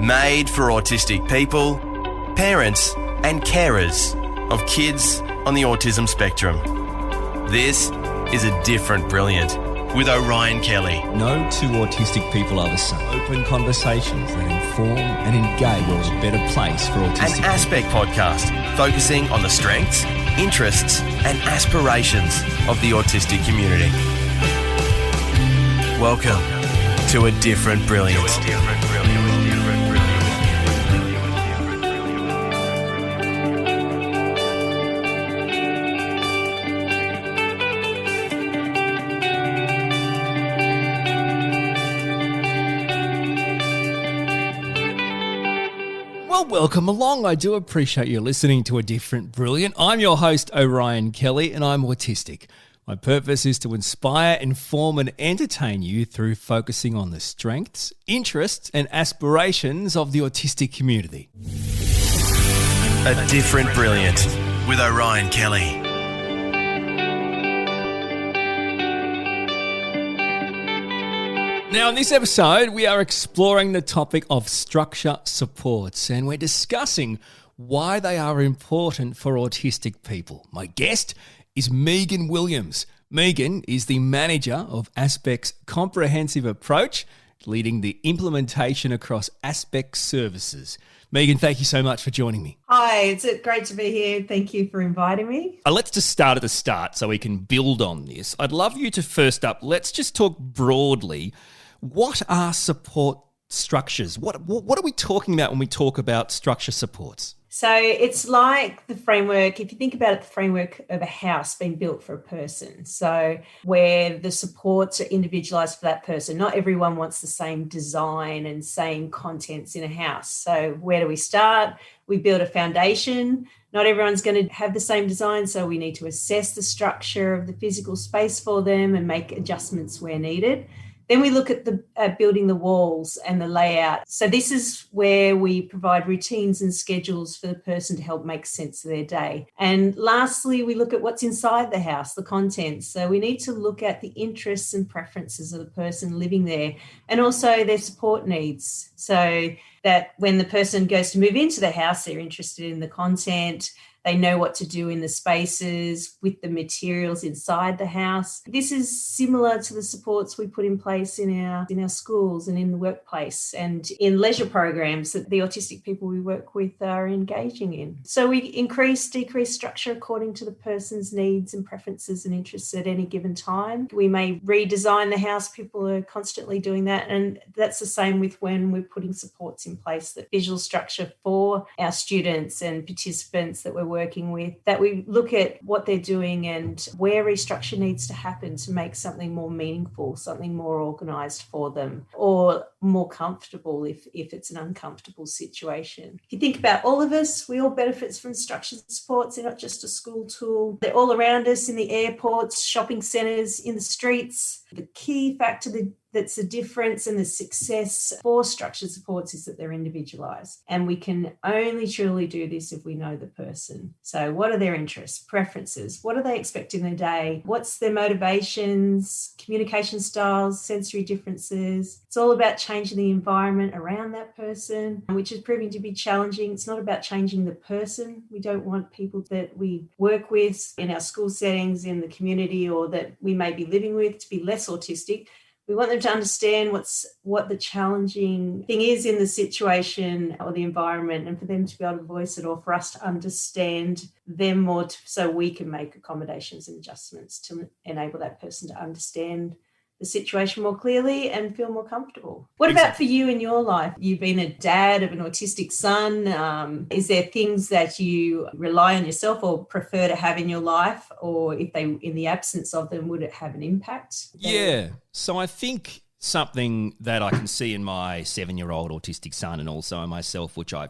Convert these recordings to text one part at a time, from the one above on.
Made for autistic people, parents and carers of kids on the autism spectrum. This is A Different Brilliant with Orion Kelly. No two autistic people are the same. Open conversations that inform and engage towards a better place for autistic people. An Aspect podcast focusing on the strengths, interests and aspirations of the autistic community. Welcome to A Different Brilliant. Well, welcome along. I do appreciate you listening to A Different Brilliant. I'm your host, Orion Kelly, and I'm autistic. My purpose is to inspire, inform and entertain you through focusing on the strengths, interests and aspirations of the autistic community. A Different Brilliant with Orion Kelly. Now, in this episode, we are exploring the topic of structure supports, and we're discussing why they are important for autistic people. My guest is Meghan Williams. Meghan is the manager of Aspect's comprehensive approach, leading the implementation across Aspect services. Meghan, thank you so much for joining me. Hi, it's great to be here. Thank you for inviting me. Let's just start at the start so we can build on this. I'd love you to first up, let's just talk broadly. What are support structures? What are we talking about when we talk about structure supports? So it's like the framework, if you think about it, the framework of a house being built for a person. So where the supports are individualized for that person. Not everyone wants the same design and same contents in a house. So where do we start? We build a foundation. Not everyone's going to have the same design, so we need to assess the structure of the physical space for them and make adjustments where needed. Then we look at building the walls and the layout. So this is where we provide routines and schedules for the person to help make sense of their day. And lastly, we look at what's inside the house, the contents. So we need to look at the interests and preferences of the person living there and also their support needs. So that when the person goes to move into the house, they're interested in the content. They know what to do in the spaces with the materials inside the house. This is similar to the supports we put in place in our schools and in the workplace and in leisure programs that the autistic people we work with are engaging in. So we increase, decrease structure according to the person's needs and preferences and interests at any given time. We may redesign the house. People are constantly doing that. And that's the same with when we're putting supports in place, that visual structure for our students and participants that we're working with, that we look at what they're doing and where restructure needs to happen to make something more meaningful, something more organised for them, or more comfortable if it's an uncomfortable situation. If you think about all of us, we all benefit from structured supports. They're not just a school tool. They're all around us in the airports, shopping centres, in the streets. The key factor that's the difference and the success for structured supports is that they're individualised. And we can only truly do this if we know the person. So what are their interests, preferences? What do they expect in their day? What's their motivations, communication styles, sensory differences? It's all about changing the environment around that person, which is proving to be challenging. It's not about changing the person. We don't want people that we work with in our school settings, in the community, or that we may be living with to be less autistic. We want them to understand what the challenging thing is in the situation or the environment, and for them to be able to voice it, or for us to understand them more so we can make accommodations and adjustments to enable that person to understand the situation more clearly and feel more comfortable. What about for you in your life? You've been a dad of an autistic son. Is there things that you rely on yourself or prefer to have in your life, or if they, in the absence of them, would it have an impact? Yeah. So I think something that I can see in my 7-year-old autistic son and also in myself, which I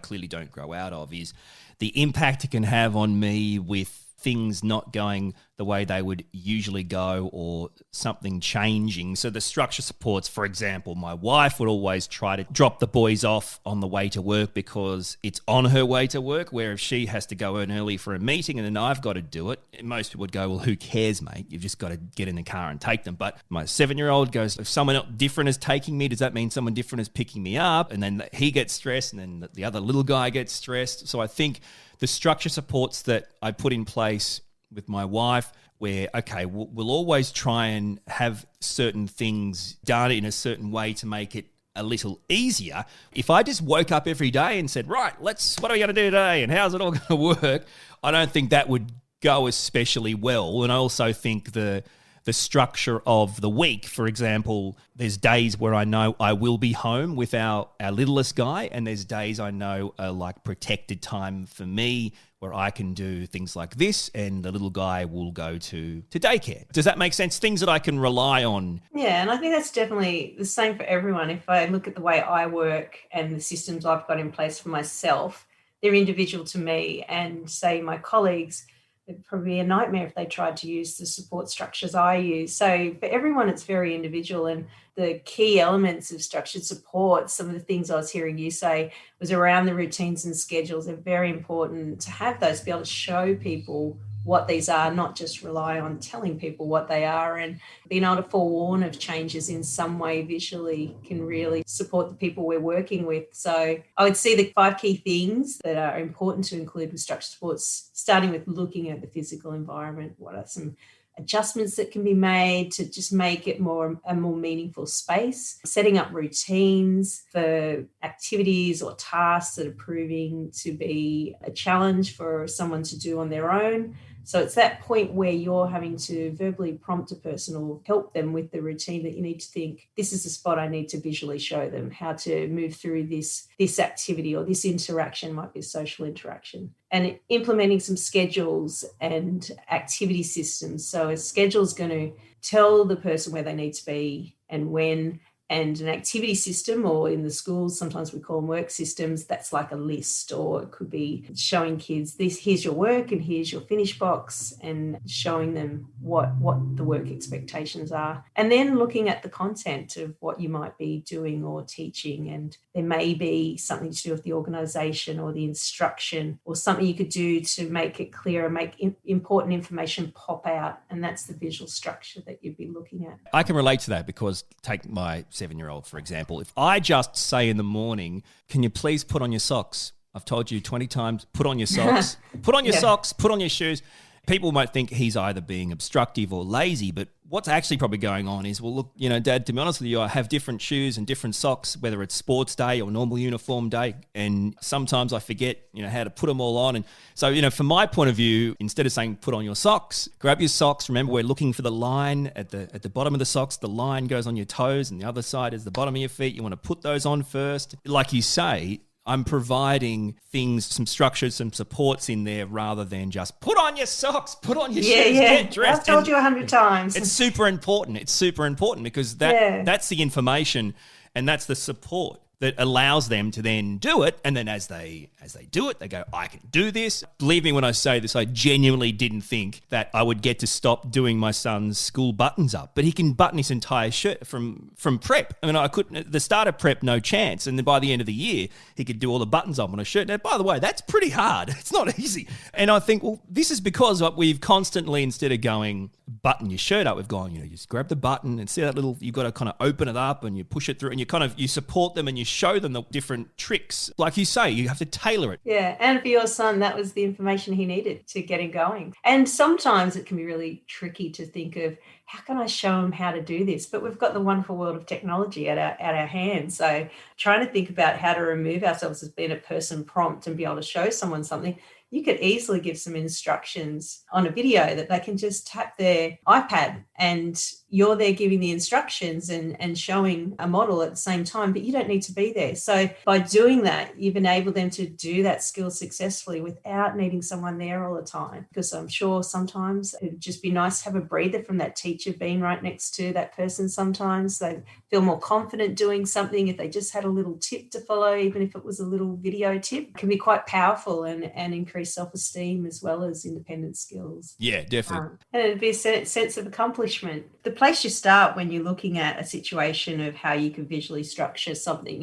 clearly don't grow out of, is the impact it can have on me with things not going the way they would usually go or something changing. So the structure supports, for example, my wife would always try to drop the boys off on the way to work because it's on her way to work, where if she has to go in early for a meeting and then I've got to do it, most people would go, well, who cares, mate? You've just got to get in the car and take them. But my 7-year-old goes, if someone different is taking me, does that mean someone different is picking me up? And then he gets stressed and then the other little guy gets stressed. So I think the structure supports that I put in place with my wife, where, okay, we'll always try and have certain things done in a certain way to make it a little easier. If I just woke up every day and said, right, what are we going to do today and how's it all going to work? I don't think that would go especially well. And I also think the structure of the week, for example, there's days where I know I will be home with our littlest guy, and there's days I know are like protected time for me where I can do things like this and the little guy will go to daycare. Does that make sense? Things that I can rely on. Yeah, and I think that's definitely the same for everyone. If I look at the way I work and the systems I've got in place for myself, they're individual to me, and say my colleagues, it'd probably be a nightmare if they tried to use the support structures I use. So for everyone, it's very individual. And the key elements of structured support, some of the things I was hearing you say, was around the routines and schedules. They're very important to have those, to be able to show people what these are, not just rely on telling people what they are, and being able to forewarn of changes in some way visually can really support the people we're working with. So I would see the 5 key things that are important to include with structured supports, starting with looking at the physical environment. What are some adjustments that can be made to just make it a more meaningful space, setting up routines for activities or tasks that are proving to be a challenge for someone to do on their own. So it's that point where you're having to verbally prompt a person or help them with the routine that you need to think, this is the spot I need to visually show them how to move through this activity, or this interaction might be a social interaction. And implementing some schedules and activity systems. So a schedule is going to tell the person where they need to be and when. And an activity system, or in the schools, sometimes we call them work systems, that's like a list, or it could be showing kids this, here's your work and here's your finish box, and showing them what the work expectations are. And then looking at the content of what you might be doing or teaching. And there may be something to do with the organisation or the instruction, or something you could do to make it clearer, make important information pop out. And that's the visual structure that you'd be looking at. I can relate to that because take my 7-year-old, for example. If I just say in the morning, can you please put on your socks? I've told you 20 times, put on your socks, put on your socks, put on your shoes. People might think he's either being obstructive or lazy, but what's actually probably going on is, well, look, Dad, to be honest with you, I have different shoes and different socks, whether it's sports day or normal uniform day. And sometimes I forget, how to put them all on. And so, from my point of view, instead of saying put on your socks, grab your socks. Remember, we're looking for the line at the bottom of the socks. The line goes on your toes and the other side is the bottom of your feet. You want to put those on first. Like you say, I'm providing things, some structures, some supports in there, rather than just put on your socks, put on your shoes, get dressed. I've told you 100 times. It's super important. It's super important because that's the information and that's the support that allows them to then do it. And then as they do it, they go, I can do this. Believe me when I say this, I genuinely didn't think that I would get to stop doing my son's school buttons up. But he can button his entire shirt from prep. I mean, I couldn't, at the start of prep, no chance. And then by the end of the year, he could do all the buttons up on a shirt. Now, by the way, that's pretty hard. It's not easy. And I think, well, this is because we've constantly, instead of going, button your shirt up, we've gone, you just grab the button and see that little, you've got to kind of open it up and you push it through and you support them and you show them the different tricks. Like you say, you have to tailor it. Yeah, and for your son, that was the information he needed to get him going. And sometimes it can be really tricky to think of, how can I show him how to do this? But we've got the wonderful world of technology at our hands. So trying to think about how to remove ourselves as being a person prompt and be able to show someone something, you could easily give some instructions on a video that they can just tap their iPad and you're there giving the instructions and showing a model at the same time, but you don't need to be there. So by doing that, you've enabled them to do that skill successfully without needing someone there all the time. Because I'm sure sometimes it'd just be nice to have a breather from that teacher being right next to that person. Sometimes they feel more confident doing something if they just had a little tip to follow, even if it was a little video tip. It can be quite powerful and increase increase self-esteem as well as independent skills. Yeah, definitely. And it'd be a sense of accomplishment. The place you start when you're looking at a situation of how you can visually structure something,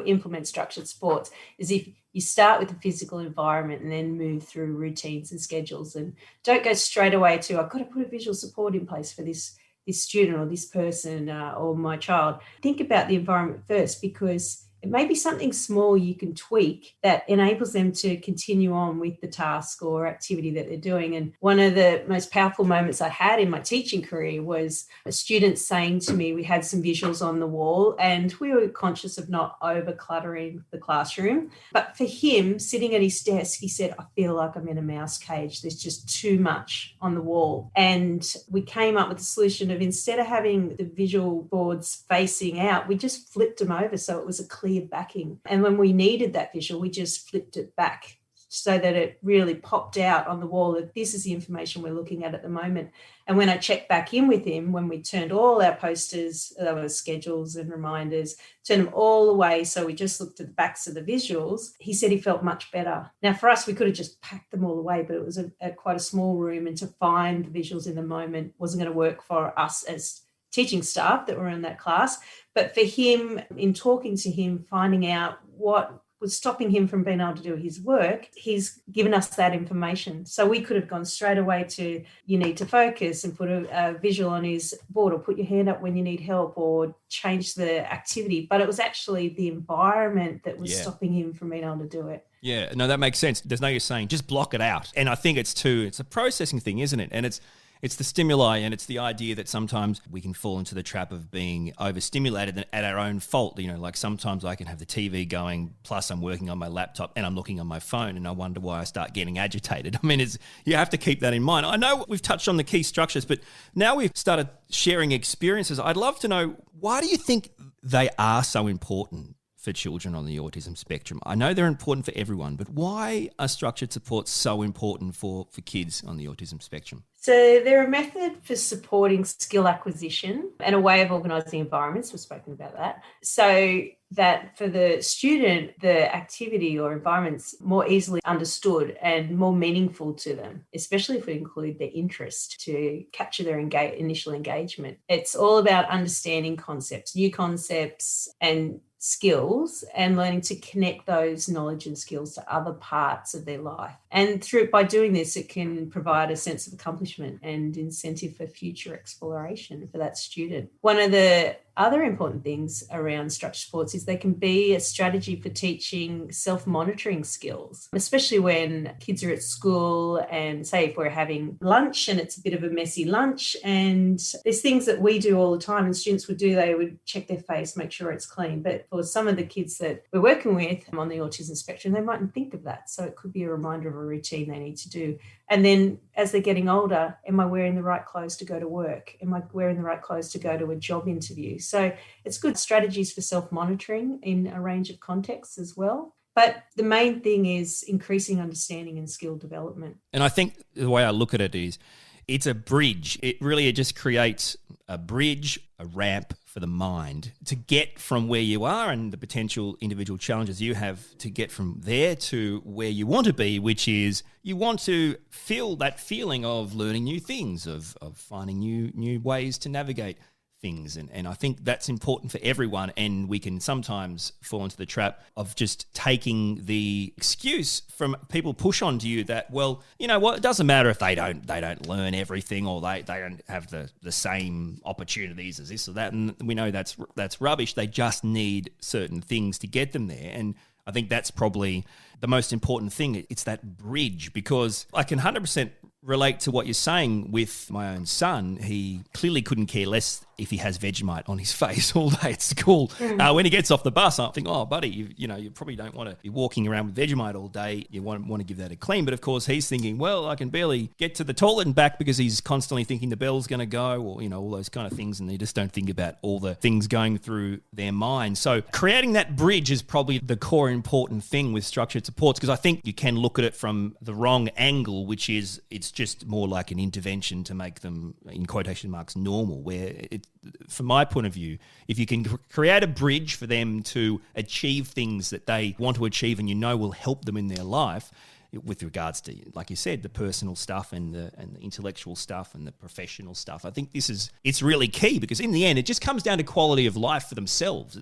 implement structured sports, is if you start with the physical environment and then move through routines and schedules, and don't go straight away to, I've got to put a visual support in place for this student or this person or my child. Think about the environment first, because it may be something small you can tweak that enables them to continue on with the task or activity that they're doing. And one of the most powerful moments I had in my teaching career was a student saying to me, we had some visuals on the wall and we were conscious of not over cluttering the classroom. But for him, sitting at his desk, he said, I feel like I'm in a mouse cage. There's just too much on the wall. And we came up with the solution of, instead of having the visual boards facing out, we just flipped them over so it was a clear backing. And when we needed that visual, we just flipped it back so that it really popped out on the wall that this is the information we're looking at the moment. And when I checked back in with him, when we turned all our posters, there were schedules and reminders, turned them all away, so we just looked at the backs of the visuals, he said he felt much better. Now, for us, we could have just packed them all away, but it was quite a small room, and to find the visuals in the moment wasn't going to work for us as teaching staff that were in that class. But for him, in talking to him, finding out what was stopping him from being able to do his work, he's given us that information. So we could have gone straight away to, you need to focus, and put a visual on his board, or put your hand up when you need help, or change the activity. But it was actually the environment that was stopping him from being able to do it. Yeah, no, that makes sense. There's no use saying, just block it out. And I think it's a processing thing, isn't it? And it's the stimuli, and it's the idea that sometimes we can fall into the trap of being overstimulated at our own fault. You know, like sometimes I can have the TV going, plus I'm working on my laptop and I'm looking on my phone, and I wonder why I start getting agitated. I mean, you have to keep that in mind. I know we've touched on the key structures, but now we've started sharing experiences. I'd love to know, why do you think they are so important for children on the autism spectrum? I know they're important for everyone, but why are structured supports so important for kids on the autism spectrum? So they're a method for supporting skill acquisition and a way of organising environments. We've spoken about that. So that for the student, the activity or environment's more easily understood and more meaningful to them, especially if we include their interest to capture their initial engagement. It's all about understanding concepts, new concepts and skills, and learning to connect those knowledge and skills to other parts of their life. And by doing this, it can provide a sense of accomplishment and incentive for future exploration for that student. One of the other important things around structured sports is they can be a strategy for teaching self-monitoring skills, especially when kids are at school, and say if we're having lunch and it's a bit of a messy lunch, and there's things that we do all the time and students would do, they would check their face, make sure it's clean. But for some of the kids that we're working with on the autism spectrum, they mightn't think of that. So it could be a reminder of a routine they need to do. And then as they're getting older, am I wearing the right clothes to go to work? Am I wearing the right clothes to go to a job interview? So it's good strategies for self-monitoring in a range of contexts as well. But the main thing is increasing understanding and skill development. And I think the way I look at it is, it's a bridge. It just creates a bridge, a ramp for the mind to get from where you are and the potential individual challenges you have to get from there to where you want to be, which is you want to feel that feeling of learning new things, of finding new ways to navigate things. And I think that's important for everyone. And we can sometimes fall into the trap of just taking the excuse from people push onto you that, well, you know what, it doesn't matter if they don't learn everything, or they don't have the same opportunities as this or that. And we know that's rubbish. They just need certain things to get them there. And I think that's probably the most important thing. It's that bridge, because I can 100% relate to what you're saying with my own son. He clearly couldn't care less if he has Vegemite on his face all day at school. When he gets off the bus, I think, oh, buddy, you probably don't want to be walking around with Vegemite all day. You want to give that a clean. But of course, he's thinking, well, I can barely get to the toilet and back, because he's constantly thinking the bell's going to go, or, all those kind of things. And they just don't think about all the things going through their mind. So creating that bridge is probably the core important thing with structured supports, because I think you can look at it from the wrong angle, which is it's just more like an intervention to make them, in quotation marks, normal, where from my point of view, if you can create a bridge for them to achieve things that they want to achieve and will help them in their life, with regards to, like you said, the personal stuff and the intellectual stuff and the professional stuff. I think it's really key, because in the end, it just comes down to quality of life for themselves.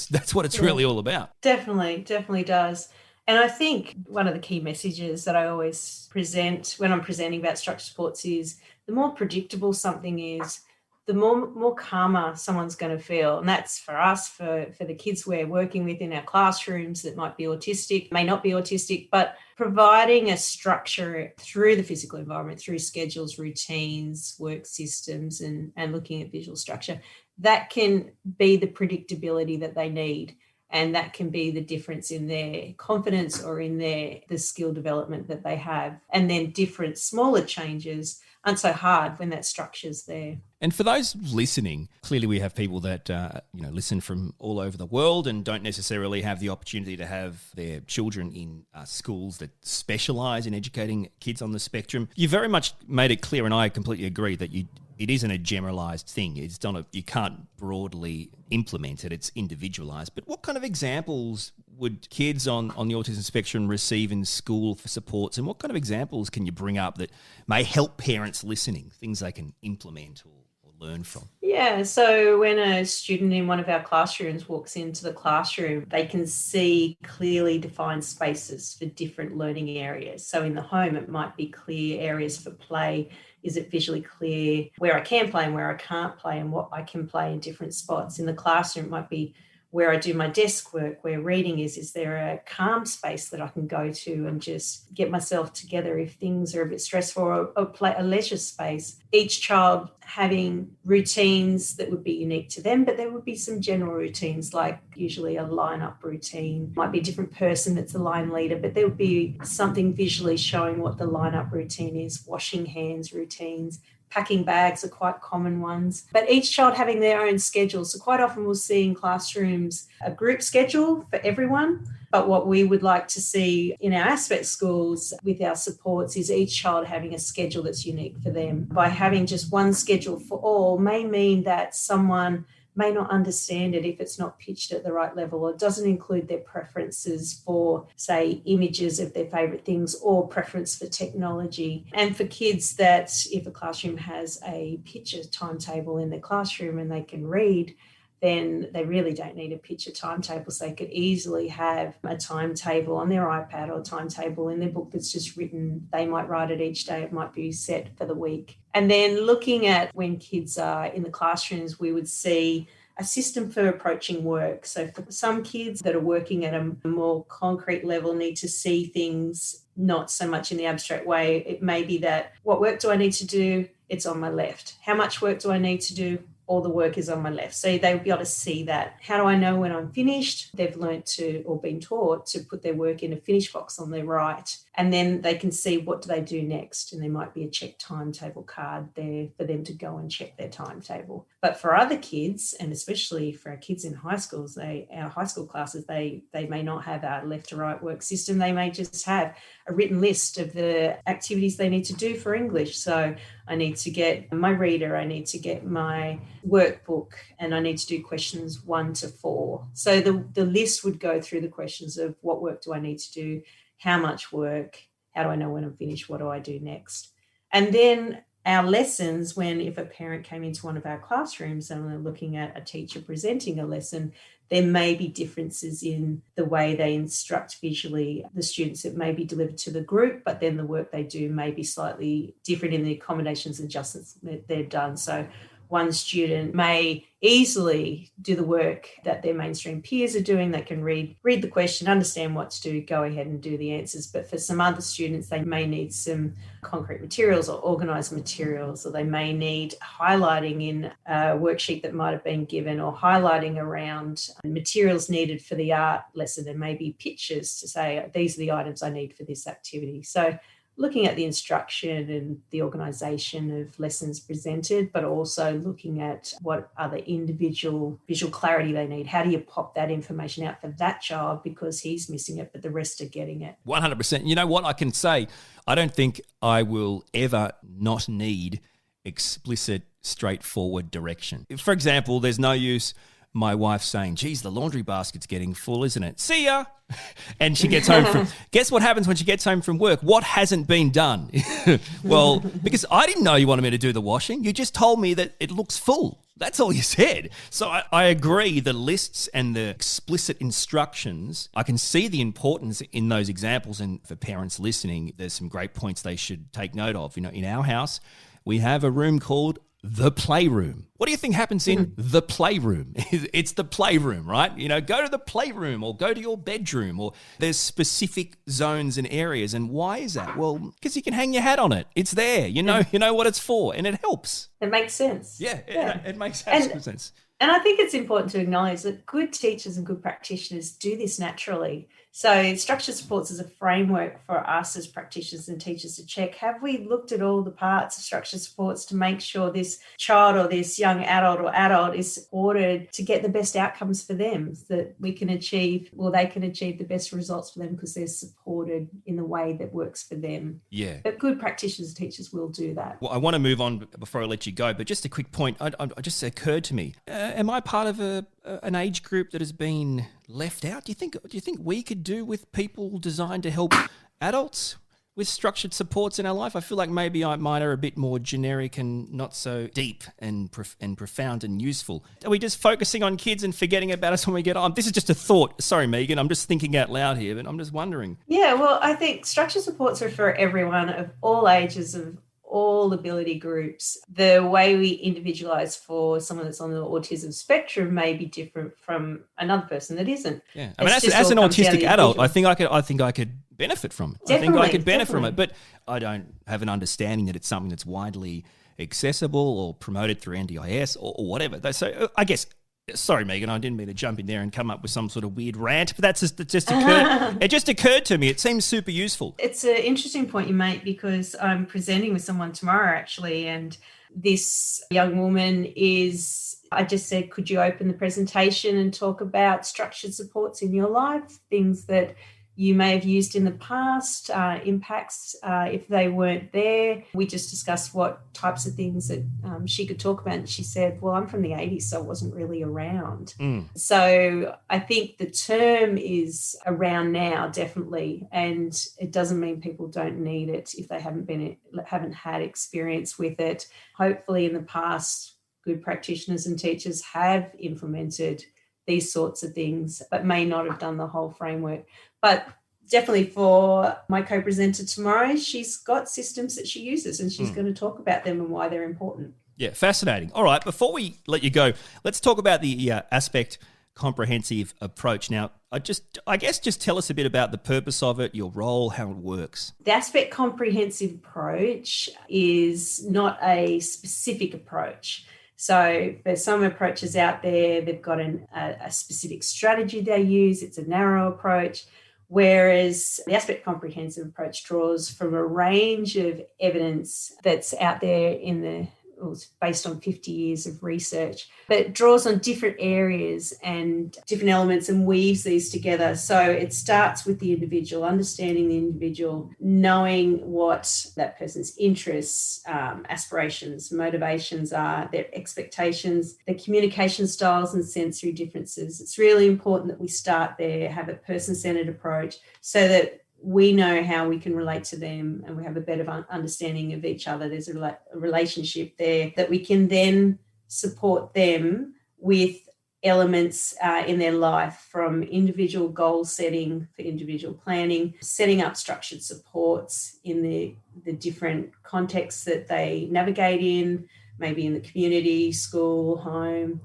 That's what it's really all about. Definitely does. And I think one of the key messages that I always present when I'm presenting about structured supports is the more predictable something is, the more calmer someone's going to feel. And that's for us, for the kids we're working with in our classrooms that might be autistic, may not be autistic, but providing a structure through the physical environment, through schedules, routines, work systems, and looking at visual structure, that can be the predictability that they need. And that can be the difference in their confidence or in the skill development that they have. And then different smaller changes aren't so hard when that structure's there. And for those listening, clearly we have people that listen from all over the world and don't necessarily have the opportunity to have their children in schools that specialise in educating kids on the spectrum. You very much made it clear, and I completely agree, that it isn't a generalised thing. You can't broadly implement it. It's individualised. But what kind of examples would kids on the autism spectrum receive in school for supports, and what kind of examples can you bring up that may help parents listening, things they can implement or learn from? Yeah, so when a student in one of our classrooms walks into the classroom, they can see clearly defined spaces for different learning areas. So in the home, it might be clear areas for play. Is it visually clear where I can play and where I can't play and what I can play in different spots? In the classroom, it might be where I do my desk work, where reading is. Is there a calm space that I can go to and just get myself together if things are a bit stressful, or play a leisure space? Each child having routines that would be unique to them, but there would be some general routines, like usually a line-up routine. Might be a different person that's a line leader, but there would be something visually showing what the line-up routine is. Washing hands routines, packing bags are quite common ones, but each child having their own schedule. So quite often we'll see in classrooms a group schedule for everyone. But what we would like to see in our aspect schools with our supports is each child having a schedule that's unique for them. By having just one schedule for all may mean that someone may not understand it if it's not pitched at the right level, or doesn't include their preferences for, say, images of their favourite things, or preference for technology. And for kids, that if a classroom has a picture timetable in their classroom and they can read, then they really don't need a picture timetable. So they could easily have a timetable on their iPad or a timetable in their book that's just written. They might write it each day. It might be set for the week. And then looking at when kids are in the classrooms, we would see a system for approaching work. So for some kids that are working at a more concrete level need to see things not so much in the abstract way. It may be that, what work do I need to do? It's on my left. How much work do I need to do? All the work is on my left. So they would be able to see that. How do I know when I'm finished? They've learnt to, or been taught to, put their work in a finish box on their right. And then they can see, what do they do next? And there might be a check timetable card there for them to go and check their timetable. But for other kids, and especially for our kids in high schools, our high school classes, they may not have a left to right work system. They may just have a written list of the activities they need to do for English. So I need to get my reader, I need to get my workbook, and I need to do questions 1 to 4. So the list would go through the questions of, what work do I need to do? How much work? How do I know when I'm finished? What do I do next? And then our lessons, if a parent came into one of our classrooms and they're looking at a teacher presenting a lesson, there may be differences in the way they instruct visually the students. It may be delivered to the group, but then the work they do may be slightly different in the accommodations and adjustments that they've done. So one student may easily do the work that their mainstream peers are doing. They can read the question, understand what to do, go ahead and do the answers. But for some other students, they may need some concrete materials or organised materials, or they may need highlighting in a worksheet that might have been given, or highlighting around materials needed for the art lesson. There may be pictures to say, these are the items I need for this activity. So looking at the instruction and the organisation of lessons presented, but also looking at what other individual visual clarity they need. How do you pop that information out for that child because he's missing it, but the rest are getting it? 100%. You know what I can say? I don't think I will ever not need explicit, straightforward direction. For example, there's no use my wife saying, geez, the laundry basket's getting full, isn't it? See ya. And she gets home from, guess what happens when she gets home from work? What hasn't been done? Well, because I didn't know you wanted me to do the washing. You just told me that it looks full. That's all you said. So I agree, the lists and the explicit instructions, I can see the importance in those examples. And for parents listening, there's some great points they should take note of. You know, in our house, we have a room called the playroom. What do you think happens in the playroom? It's the playroom, right? You know, go to the playroom or go to your bedroom, or there's specific zones and areas. And why is that? Well, because you can hang your hat on it. It's there. You know what it's for, and it helps. It makes sense. Yeah. It makes absolute sense. And I think it's important to acknowledge that good teachers and good practitioners do this naturally. So structured supports is a framework for us as practitioners and teachers to check, have we looked at all the parts of structured supports to make sure this child or this young adult or adult is supported to get the best outcomes for them, so that we can achieve, or they can achieve the best results for them because they're supported in the way that works for them. Yeah. But good practitioners and teachers will do that. Well, I want to move on before I let you go, but just a quick point. It just occurred to me. Am I part of an age group that has been left out? Do you think we could do with people designed to help adults with structured supports in our life? I feel like maybe mine are a bit more generic and not so deep and profound and useful. Are we just focusing on kids and forgetting about us when we get on? This is just a thought. Sorry, Megan, I'm just thinking out loud here, but I'm just wondering. Yeah, well, I think structured supports are for everyone of all ages, of all ability groups. The way we individualize for someone that's on the autism spectrum may be different from another person that isn't. Yeah, I mean, as an autistic adult, I think I could benefit from it. Definitely, I think I could benefit from it, but I don't have an understanding that it's something that's widely accessible or promoted through NDIS or whatever. So I guess. Sorry, Megan, I didn't mean to jump in there and come up with some sort of weird rant, but it just occurred to me. It seems super useful. It's an interesting point you make, because I'm presenting with someone tomorrow, actually, and this young woman I just said, could you open the presentation and talk about structured supports in your life, things that you may have used in the past, impacts if they weren't there. We just discussed what types of things that she could talk about. And she said, well, I'm from the 80s, so I wasn't really around. So I think the term is around now, definitely. And it doesn't mean people don't need it if they haven't had experience with it. Hopefully in the past, good practitioners and teachers have implemented these sorts of things, but may not have done the whole framework. But definitely for my co-presenter tomorrow, she's got systems that she uses, and she's going to talk about them and why they're important. Yeah, fascinating. All right, before we let you go, let's talk about the aspect comprehensive approach. Now, I guess just tell us a bit about the purpose of it, your role, how it works. The aspect comprehensive approach is not a specific approach. So there's some approaches out there, they've got a specific strategy they use. It's a narrow approach, whereas the aspect comprehensive approach draws from a range of evidence that's out there based on 50 years of research, but it draws on different areas and different elements and weaves these together. So it starts with the individual, understanding the individual, knowing what that person's interests, aspirations, motivations are, their expectations, their communication styles and sensory differences. It's really important that we start there, have a person-centered approach so that we know how we can relate to them and we have a better understanding of each other. There's a relationship there that we can then support them with elements in their life, from individual goal setting for individual planning, setting up structured supports in the different contexts that they navigate in, maybe in the community, school, home,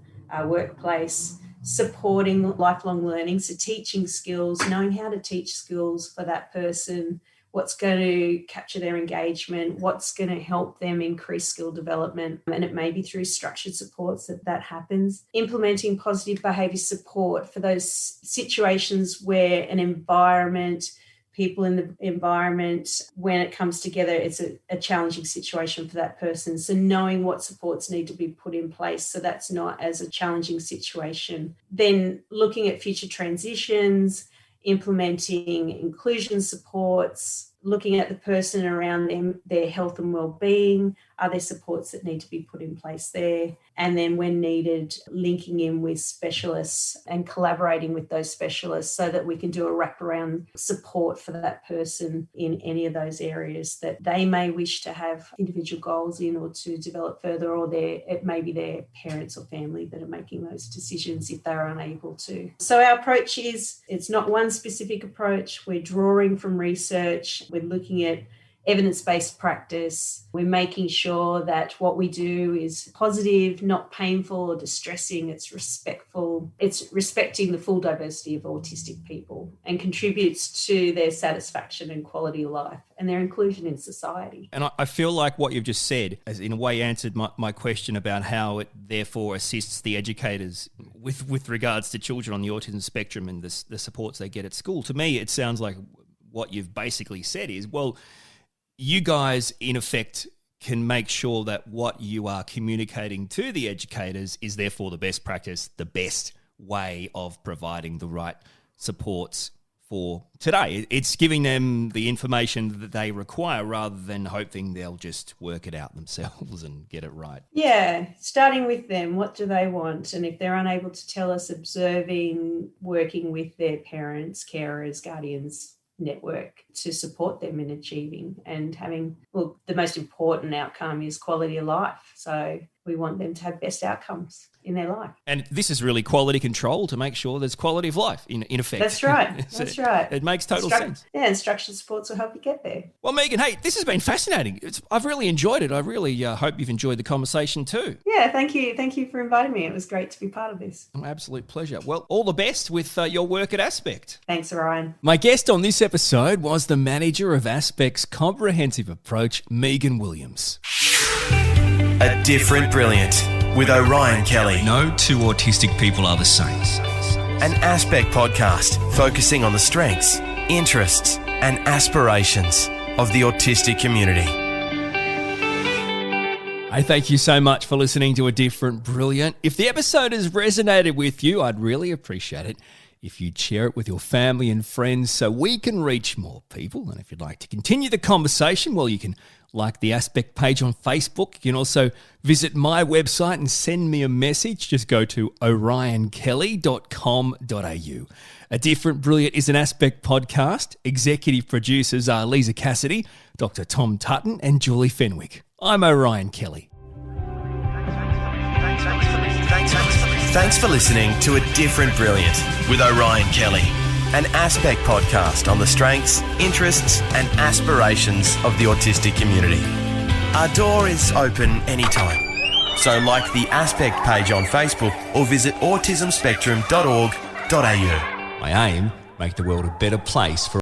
workplace, supporting lifelong learning, so teaching skills, knowing how to teach skills for that person, what's going to capture their engagement, what's going to help them increase skill development. And it may be through structured supports that happens. Implementing positive behaviour support for those situations where an environment, people in the environment, when it comes together, it's a challenging situation for that person. So knowing what supports need to be put in place so that's not as a challenging situation. Then looking at future transitions, implementing inclusion supports, looking at the person around them, their health and well-being, Are there supports that need to be put in place there? And then when needed, linking in with specialists and collaborating with those specialists so that we can do a wraparound support for that person in any of those areas that they may wish to have individual goals in or to develop further, or it may be their parents or family that are making those decisions if they're unable to. So our approach is, it's not one specific approach. We're drawing from research. We're looking at evidence-based practice. We're making sure that what we do is positive, not painful or distressing. It's respectful. It's respecting the full diversity of autistic people and contributes to their satisfaction and quality of life and their inclusion in society. And I feel like what you've just said has in a way answered my question about how it therefore assists the educators with regards to children on the autism spectrum and the supports they get at school. To me, it sounds like what you've basically said is, well, you guys, in effect, can make sure that what you are communicating to the educators is therefore the best practice, the best way of providing the right supports for today. It's giving them the information that they require rather than hoping they'll just work it out themselves and get it right. Yeah, starting with them, what do they want? And if they're unable to tell us, observing, working with their parents, carers, guardians, network to support them in achieving and having, well, the most important outcome is quality of life. So we want them to have best outcomes in their life. And this is really quality control to make sure there's quality of life in effect. That's right. So That's right. It makes total sense. Yeah, and structured supports will help you get there. Well, Meghan, hey, this has been fascinating. I've really enjoyed it. I really hope you've enjoyed the conversation too. Yeah, thank you. Thank you for inviting me. It was great to be part of this. My absolute pleasure. Well, all the best with your work at Aspect. Thanks, Orion. My guest on this episode was the manager of Aspect's comprehensive approach, Meghan Williams. A Different Brilliant with Orion Kelly. No two autistic people are the same. An Aspect podcast focusing on the strengths, interests, and aspirations of the autistic community. I thank you so much for listening to A Different Brilliant. If the episode has resonated with you, I'd really appreciate it if you'd share it with your family and friends so we can reach more people. And if you'd like to continue the conversation, well, you can like the Aspect page on Facebook. You can also visit my website and send me a message. Just go to orionkelly.com.au. A Different Brilliant is an Aspect podcast. Executive producers are Lisa Cassidy, Dr. Tom Tutton and Julie Fenwick. I'm Orion Kelly. Thanks for listening to A Different Brilliant with Orion Kelly, an Aspect podcast on the strengths, interests, and aspirations of the autistic community. Our door is open anytime, so like the Aspect page on Facebook or visit autismspectrum.org.au. My aim, make the world a better place for